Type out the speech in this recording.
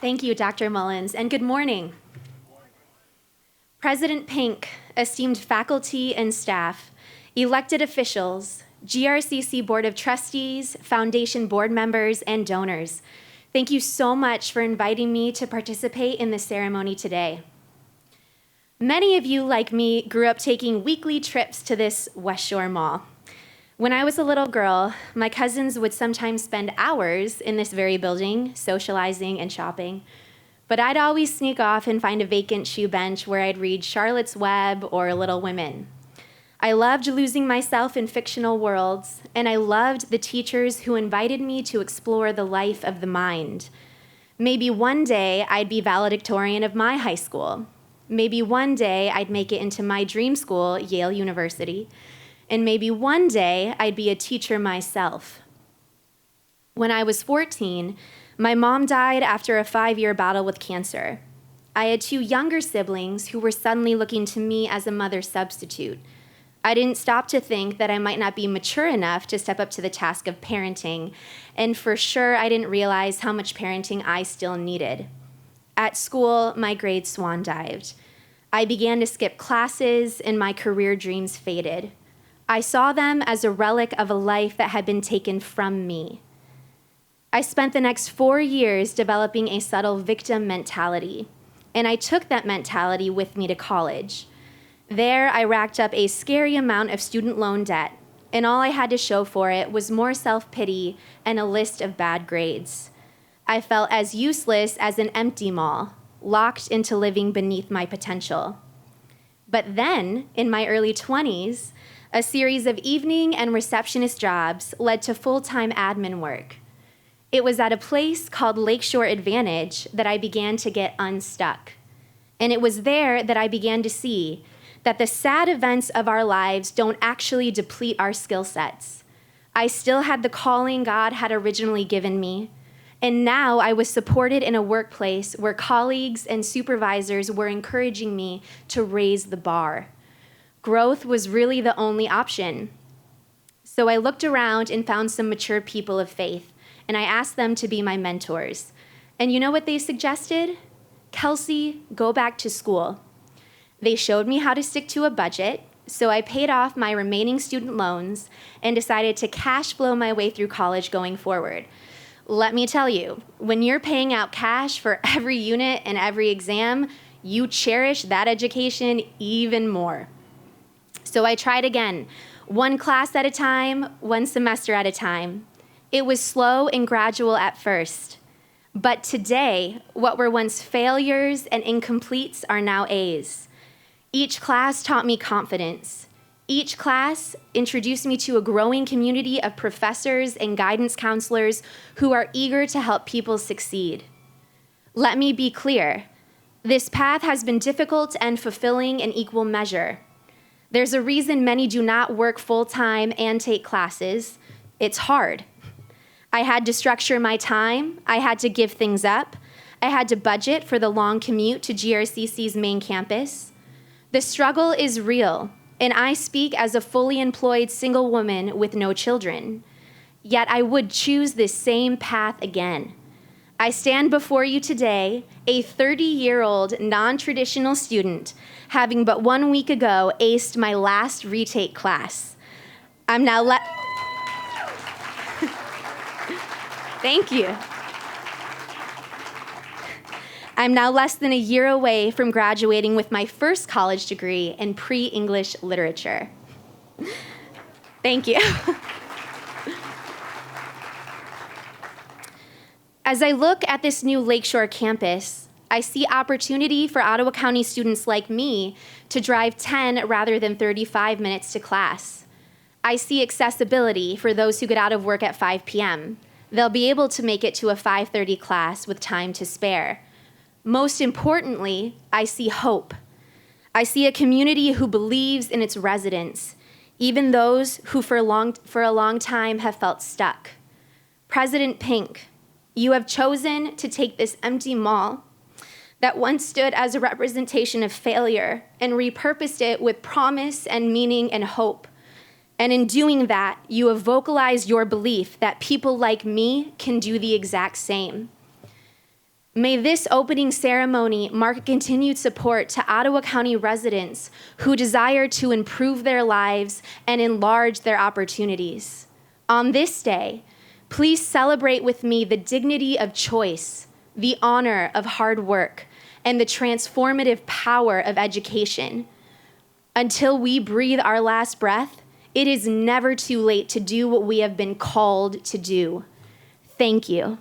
Thank you, Dr. Mullins, and good morning. President Pink, esteemed faculty and staff, elected officials, GRCC Board of Trustees, Foundation board members, and donors, thank you so much for inviting me to participate in the ceremony today. Many of you, like me, grew up taking weekly trips to this West Shore Mall. When I was a little girl, my cousins would sometimes spend hours in this very building, socializing and shopping. But I'd always sneak off and find a vacant shoe bench where I'd read Charlotte's Web or Little Women. I loved losing myself in fictional worlds, and I loved the teachers who invited me to explore the life of the mind. Maybe one day I'd be valedictorian of my high school. Maybe one day I'd make it into my dream school, Yale University. And maybe one day I'd be a teacher myself. When I was 14, my mom died after a 5-year battle with cancer. I had 2 younger siblings who were suddenly looking to me as a mother substitute. I didn't stop to think that I might not be mature enough to step up to the task of parenting, and for sure I didn't realize how much parenting I still needed. At school, my grades swan dived. I began to skip classes, and my career dreams faded. I saw them as a relic of a life that had been taken from me. I spent the next 4 years developing a subtle victim mentality, and I took that mentality with me to college. There, I racked up a scary amount of student loan debt, and all I had to show for it was more self-pity and a list of bad grades. I felt as useless as an empty mall, locked into living beneath my potential. But then, in my early 20s, a series of evening and receptionist jobs led to full-time admin work. It was at a place called Lakeshore Advantage that I began to get unstuck. And it was there that I began to see that the sad events of our lives don't actually deplete our skill sets. I still had the calling God had originally given me, and now I was supported in a workplace where colleagues and supervisors were encouraging me to raise the bar. Growth was really the only option. So I looked around and found some mature people of faith, and I asked them to be my mentors. And you know what they suggested? Kelsey, go back to school. They showed me how to stick to a budget, so I paid off my remaining student loans and decided to cash flow my way through college going forward. Let me tell you, when you're paying out cash for every unit and every exam, you cherish that education even more. So I tried again, 1 class at a time, 1 semester at a time. It was slow and gradual at first. But today, what were once failures and incompletes are now A's. Each class taught me confidence. Each class introduced me to a growing community of professors and guidance counselors who are eager to help people succeed. Let me be clear. This path has been difficult and fulfilling in equal measure. There's a reason many do not work full-time and take classes. It's hard. I had to structure my time. I had to give things up. I had to budget for the long commute to GRCC's main campus. The struggle is real, and I speak as a fully employed single woman with no children. Yet I would choose this same path again. I stand before you today, a 30-year-old non-traditional student, having but 1 week ago aced my last retake class. Thank you. I'm now less than a year away from graduating with my first college degree in pre-English literature. Thank you. As I look at this new Lakeshore campus, I see opportunity for Ottawa County students like me to drive 10 rather than 35 minutes to class. I see accessibility for those who get out of work at 5 p.m. They'll be able to make it to a 5:30 class with time to spare. Most importantly, I see hope. I see a community who believes in its residents, even those who for a long time have felt stuck. President Pink, you have chosen to take this empty mall that once stood as a representation of failure and repurposed it with promise and meaning and hope. And in doing that, you have vocalized your belief that people like me can do the exact same. May this opening ceremony mark continued support to Ottawa County residents who desire to improve their lives and enlarge their opportunities. On this day, please celebrate with me the dignity of choice, the honor of hard work, and the transformative power of education. Until we breathe our last breath, it is never too late to do what we have been called to do. Thank you.